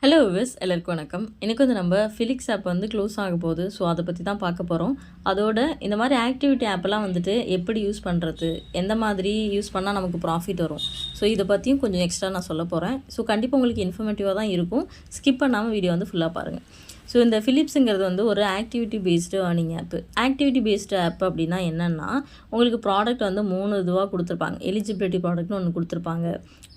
Hello விஸ் எல்லாருக்கும் வணக்கம். இன்னைக்கு வந்து நம்ம ஃபிலிக்ஸ் ஆப் வந்து க்ளோஸ் ஆக போகுது. ஸோ அதை பற்றி தான் பார்க்க போகிறோம். அதோட இந்த மாதிரி ஆக்டிவிட்டி ஆப்பெல்லாம் வந்துட்டு எப்படி யூஸ் பண்ணுறது, எந்த மாதிரி யூஸ் பண்ணால் நமக்கு ப்ராஃபிட் வரும், ஸோ இதை பற்றியும் கொஞ்சம் எக்ஸ்ட்ரா நான் சொல்ல போகிறேன். ஸோ கண்டிப்பாக உங்களுக்கு இன்ஃபர்மேட்டிவாக தான் இருக்கும். ஸ்கிப் பண்ணாமல் வீடியோ வந்து ஃபுல்லாக பாருங்கள். ஸோ இந்த ஃபிலிப்ஸுங்கிறது வந்து ஒரு ஆக்டிவிட்டி பேஸ்டு ஏர்னிங் ஆப்பு. ஆக்டிவிட்டி பேஸ்டு ஆப் அப்படின்னா என்னென்னா, உங்களுக்கு ப்ராடக்ட் வந்து 3 இதுவாக கொடுத்துருப்பாங்க. எலிஜிபிலிட்டி ப்ராடக்ட்னு ஒன்று கொடுத்துருப்பாங்க,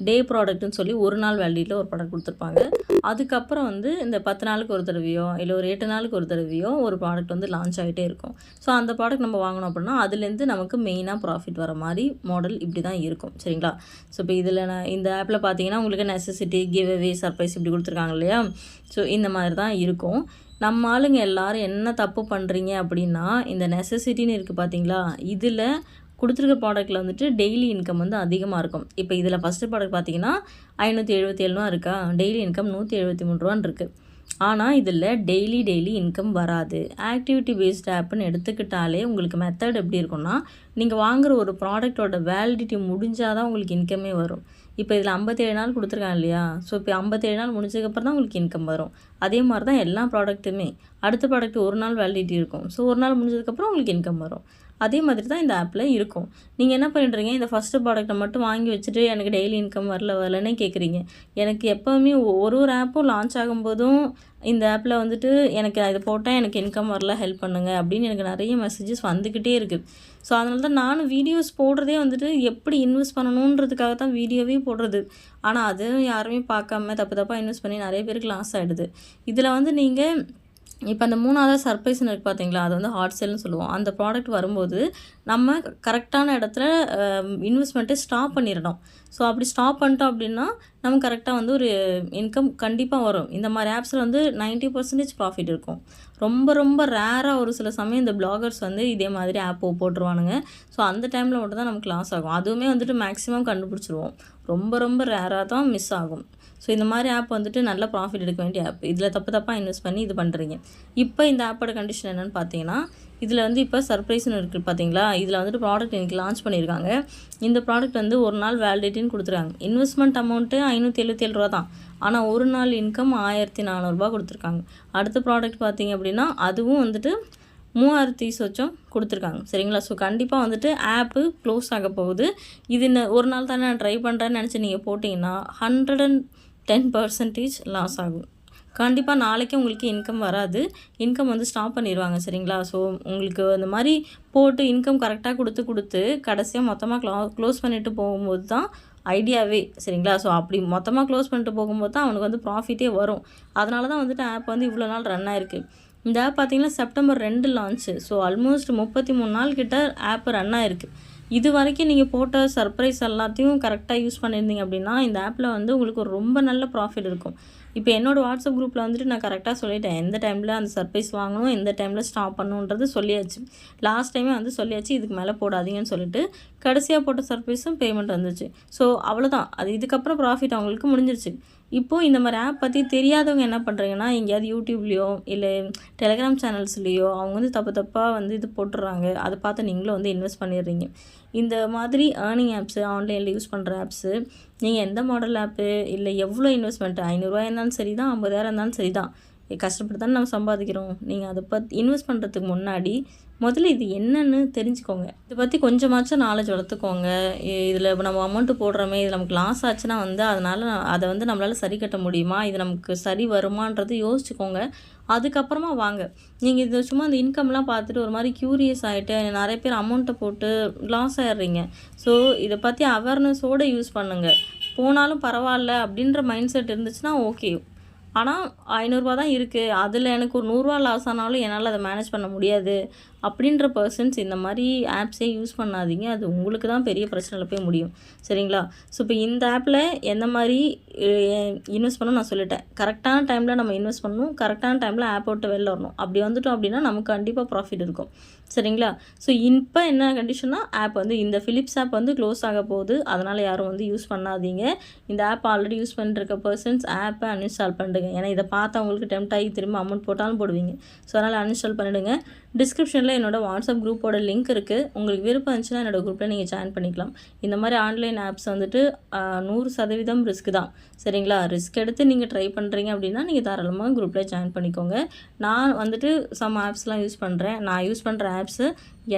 டே ப்ராடக்ட்னு சொல்லி ஒரு நாள் வேலிடிட்டியில் ஒரு ப்ராடக்ட் கொடுத்துருப்பாங்க. அதுக்கப்புறம் வந்து இந்த 10 நாளுக்கு ஒரு தடவையோ இல்லை ஒரு 8 நாளுக்கு ஒரு தடவையோ ஒரு ப்ராடக்ட் வந்து லான்ச் ஆகிட்டே இருக்கும். ஸோ அந்த ப்ராடக்ட் நம்ம வாங்கணும் அப்படின்னா அதுலேருந்து நமக்கு மெயினாக ப்ராஃபிட் வர மாதிரி மாடல் இப்படி தான் இருக்கும். சரிங்களா? ஸோ இப்போ இதில் இந்த ஆப்பில் பார்த்தீங்கன்னா உங்களுக்கு நெசசிட்டி, கிவ் அவே, சர்ப்ரைஸ் இப்படி கொடுத்துருக்காங்க இல்லையா? ஸோ இந்த மாதிரி தான் இருக்கும். நம்ம ஆளுங்க எல்லோரும் என்ன தப்பு பண்ணுறீங்க அப்படின்னா, இந்த நெசசிட்டின்னு இருக்குது பார்த்தீங்களா, இதில் கொடுத்துருக்க ப்ராடக்ட்டில் வந்துட்டு டெய்லி இன்கம் வந்து அதிகமாக இருக்கும். இப்போ இதில் ஃபஸ்ட்டு ப்ராடக்ட் பார்த்தீங்கன்னா 577 இருக்கா, டெய்லி இன்கம் 173 இருக்குது. ஆனால் இதில் டெய்லி இன்கம் வராது. ஆக்டிவிட்டி பேஸ்ட் ஆப்னு எடுத்துக்கிட்டாலே உங்களுக்கு மெத்தட் எப்படி இருக்குன்னா, நீங்கள் வாங்குகிற ஒரு ப்ராடக்டோட வேலிடிட்டி முடிஞ்சால் தான் உங்களுக்கு இன்கமே வரும். இப்போ இதில் 57 நாள் கொடுத்துருக்காங்க இல்லையா? ஸோ இப்போ 57 நாள் முடிஞ்சதுக்கப்புறம் தான் உங்களுக்கு இன்கம் வரும். அதே மாதிரி தான் எல்லா ப்ராடக்ட்டுமே. அடுத்த ப்ராடக்ட் ஒரு நாள் வேலிடிட்டி இருக்கும். ஸோ ஒரு நாள் முடிஞ்சதுக்கப்புறம் உங்களுக்கு இன்கம் வரும். அதே மாதிரி தான் இந்த ஆப்பில் இருக்கும். நீங்கள் என்ன பண்ணிடுறீங்க, இந்த ஃபஸ்ட்டு ப்ராடக்ட்டை மட்டும் வாங்கி வச்சுட்டு எனக்கு டெய்லி இன்கம் வரலன்னே கேட்குறீங்க. எனக்கு எப்போவுமே ஒரு ஆப்பும் லான்ச் ஆகும்போதும் இந்த ஆப்பில் வந்துட்டு எனக்கு இது போட்டால் எனக்கு இன்கம் வரல, ஹெல்ப் பண்ணுங்கள் அப்படின்னு எனக்கு நிறைய மெசேஜஸ் வந்துக்கிட்டே இருக்குது. ஸோ அதனால தான் நானும் வீடியோஸ் போடுறதே வந்துட்டு எப்படி இன்வெஸ்ட் பண்ணணுன்றதுக்காக தான் வீடியோவே போடுறது. ஆனால் அதுவும் யாருமே பார்க்காம தப்பாக இன்வெஸ்ட் பண்ணி நிறைய பேருக்கு லாஸ் ஆகிடுது. இதில் வந்து நீங்கள் இப்போ அந்த 3வது சர்ப்ரைஸ்னு இருக்குது பார்த்தீங்களா, அது வந்து ஹாட் சேல்னு சொல்லுவோம். அந்த ப்ராடக்ட் வரும்போது நம்ம கரெக்டான இடத்துல இன்வெஸ்ட்மெண்ட்டை ஸ்டாப் பண்ணிடணும். ஸோ அப்படி ஸ்டாப் பண்ணிட்டோம் அப்படின்னா நம்ம கரெக்டாக வந்து ஒரு இன்கம் கண்டிப்பாக வரும். இந்த மாதிரி ஆப்ஸில் வந்து 90% ப்ராஃபிட் இருக்கும். ரொம்ப ரேராக ஒரு சில சமயம் இந்த பிளாகர்ஸ் வந்து இதே மாதிரி ஆப் போட்டுருவானுங்க. ஸோ அந்த டைமில் மட்டும் தான் நமக்கு லாஸ் ஆகும். அதுவுமே வந்துட்டு மேக்ஸிமம் கண்டுபிடிச்சிருவோம். ரொம்ப ரேராக தான் மிஸ் ஆகும். ஸோ இந்த மாதிரி ஆப் வந்துட்டு நல்ல ப்ராஃபிட் எடுக்க வேண்டிய ஆப். இதில் தப்பாக இன்வெஸ்ட் பண்ணி இது பண்ணுறீங்க. இப்போ இந்த ஆப்போட கண்டிஷன் என்னென்னு பார்த்தீங்கன்னா, இதில் வந்து இப்போ சர்ப்ரைஸ்னு இருக்குது பார்த்தீங்களா, இதில் வந்துட்டு ப்ராடக்ட் இன்றைக்கி லான்ச் பண்ணியிருக்காங்க. இந்த ப்ராடக்ட் வந்து ஒரு நாள் வேலிடிட்டின்னு கொடுத்துருக்காங்க. இன்வெஸ்ட்மெண்ட் அமௌண்ட்டு 577 தான். ஆனால் ஒரு நாள் இன்கம் 1400 கொடுத்துருக்காங்க. அடுத்த ப்ராடக்ட் பார்த்தீங்க அப்படின்னா அதுவும் வந்துட்டு 3000 சொச்சம் கொடுத்துருக்காங்க. சரிங்களா? ஸோ கண்டிப்பாக வந்துட்டு ஆப்பு க்ளோஸ் ஆக போகுது. இது ஒரு நாள் தானே நான் ட்ரை பண்ணுறேன்னு நினச்சி நீங்கள் போட்டிங்கன்னா 110% லாஸ் ஆகும். கண்டிப்பாக நாளைக்கு உங்களுக்கு இன்கம் வராது. இன்கம் வந்து ஸ்டாப் பண்ணிடுவாங்க. சரிங்களா? ஸோ உங்களுக்கு அந்த மாதிரி போட்டு இன்கம் கரெக்டாக கொடுத்து கடைசியாக மொத்தமாக க்ளோஸ் பண்ணிவிட்டு போகும்போது தான் ஐடியாவே. சரிங்களா? ஸோ அப்படி மொத்தமாக க்ளோஸ் பண்ணிட்டு போகும்போது தான் அவனுக்கு வந்து ப்ராஃபிட்டே வரும். அதனால தான் வந்துட்டு ஆப் வந்து இவ்வளோ நாள் ரன் ஆயிருக்கு. இந்த ஆப் பார்த்திங்கன்னா செப்டம்பர் 2 லான்ச்சு. ஸோ ஆல்மோஸ்ட் 33 நாள் கிட்ட ஆப் ரன் ஆயிருக்கு. இது வரைக்கும் நீங்கள் போட்ட சர்ப்ரைஸ் எல்லாத்தையும் கரெக்டாக யூஸ் பண்ணியிருந்தீங்க அப்படின்னா இந்த ஆப்பில் வந்து உங்களுக்கு ரொம்ப நல்ல ப்ராஃபிட் இருக்கும். இப்போ என்னோடய வாட்ஸ்அப் குரூப்பில் வந்துட்டு நான் கரெக்டாக சொல்லிட்டேன். எந்த டைமில் அந்த சர்ப்ரைஸ் வாங்கணும், எந்த டைமில் ஸ்டாப் பண்ணணுன்றது சொல்லியாச்சு. லாஸ்ட் டைமே வந்து சொல்லியாச்சு, இதுக்கு மேலே போடாதீங்கன்னு சொல்லிட்டு கடைசியாக போட்ட சர்ப்ரைஸும் பேமெண்ட் வந்துச்சு. ஸோ அவ்வளோதான். அது இதுக்கப்புறம் ப்ராஃபிட் அவங்களுக்கு முடிஞ்சிருச்சு. இப்போது இந்த மாதிரி ஆப் பற்றி தெரியாதவங்க என்ன பண்ணுறீங்கன்னா, எங்கேயாவது யூடியூப்லேயோ இல்லை டெலிகிராம் சேனல்ஸ்லேயோ அவங்க வந்து தப்பாக வந்து இது போட்டுடுறாங்க. அதை பார்த்து நீங்களும் வந்து இன்வெஸ்ட் பண்ணிடுறீங்க. இந்த மாதிரி ஏர்னிங் ஆப்ஸு, ஆன்லைனில் யூஸ் பண்ணுற ஆப்ஸு, நீங்கள் எந்த மாடல் ஆப்பு இல்லை எவ்வளோ இன்வெஸ்ட்மெண்ட்டு 500 இருந்தாலும் சரி தான், 50,000 இருந்தாலும் சரி தான், கஷ்டப்பட்டு தானே நம்ம சம்பாதிக்கிறோம். நீங்கள் அதை பற்றி இன்வெஸ்ட் பண்ணுறதுக்கு முன்னாடி முதல்ல இது என்னென்னு தெரிஞ்சுக்கோங்க. இதை பற்றி கொஞ்சமாச்சும் நாலேஜ் வளர்த்துக்கோங்க. இதில் நம்ம அமௌண்ட்டு போடுறோமே, இது நமக்கு லாஸ் ஆச்சுன்னா வந்து அதனால் அதை வந்து நம்மளால் சரி கட்ட முடியுமா, இது நமக்கு சரி வருமானது யோசிச்சுக்கோங்க. அதுக்கப்புறமா வாங்க. நீங்கள் இது சும்மா அந்த இன்கம்லாம் பார்த்துட்டு ஒரு மாதிரி க்யூரியஸ் ஆகிட்டு நிறைய பேர் அமௌண்ட்டை போட்டு லாஸ் ஆகிடுறீங்க. ஸோ இதை பற்றி அவேர்னஸோடு யூஸ் பண்ணுங்கள். போனாலும் பரவாயில்ல அப்படின்ற மைண்ட் செட் இருந்துச்சுன்னா ஓகே. ஆனால் 500 தான் இருக்குது, அதில் எனக்கு ஒரு 100 லாஸ் ஆனாலும் என்னால் அதை மேனேஜ் பண்ண முடியாது அப்படின்ற பர்சன்ஸ் இந்த மாதிரி ஆப்ஸே யூஸ் பண்ணாதீங்க. அது உங்களுக்கு தான் பெரிய பிரச்சனையில் போய் முடியும். சரிங்களா? ஸோ இப்போ இந்த ஆப்பில் எந்த மாதிரி இன்வெஸ்ட் பண்ணணும் நான் சொல்லிட்டேன். கரெக்டான டைமில் நம்ம இன்வெஸ்ட் பண்ணணும், கரெக்டான டைமில் ஆப் விட்டு வெளில வரணும். அப்படி வந்துட்டோம் அப்படின்னா நமக்கு கண்டிப்பாக ப்ராஃபிட் இருக்கும். சரிங்களா? ஸோ இப்போ என்ன கண்டிஷன்னா, ஆப் வந்து இந்த ஃபிலிப்ஸ் ஆப் வந்து க்ளோஸ் ஆக போகுது. அதனால் யாரும் வந்து யூஸ் பண்ணாதீங்க. இந்த ஆப் ஆல்ரெடி யூஸ் பண்ணிருக்க பர்சன்ஸ் ஆப்பை அன்இன்ஸ்டால் பண்ணிடுங்க. ஏன்னா இதை பார்த்து அவங்களுக்கு டெம்ட் ஆகி திரும்ப அமௌண்ட் போட்டாலும் போடுவீங்க. ஸோ அதனால் அன்இன்ஸ்டால் பண்ணிவிடுங்க. டிஸ்கிரிப்ஷனில் என்னோட வாட்ஸ்அப் குரூப்போட லிங்க் இருக்குது. உங்களுக்கு விருப்பம் இருந்துச்சுன்னா என்னோட குரூப்பில் நீங்கள் ஜாயின் பண்ணிக்கலாம். இந்த மாதிரி ஆன்லைன் ஆப்ஸ் வந்துட்டு 100% ரிஸ்க் தான். சரிங்களா? ரிஸ்க் எடுத்து நீங்கள் ட்ரை பண்ணுறீங்க அப்படின்னா நீங்கள் தாராளமாக குரூப்பில் ஜாயின் பண்ணிக்கோங்க. நான் வந்துட்டு சம் ஆப்ஸ்லாம் யூஸ் பண்ணுறேன். நான் யூஸ் பண்ணுற ஆப்ஸு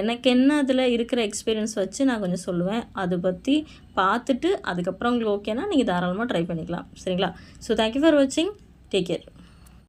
எனக்கு என்ன அதில் இருக்கிற எக்ஸ்பீரியன்ஸ் வச்சு நான் கொஞ்சம் சொல்லுவேன். அதை பற்றி பார்த்துட்டு அதுக்கப்புறம் உங்களுக்கு ஓகேனா நீங்கள் தாராளமாக ட்ரை பண்ணிக்கலாம். சரிங்களா? ஸோ தேங்க்யூ ஃபார் வாட்சிங். Take care.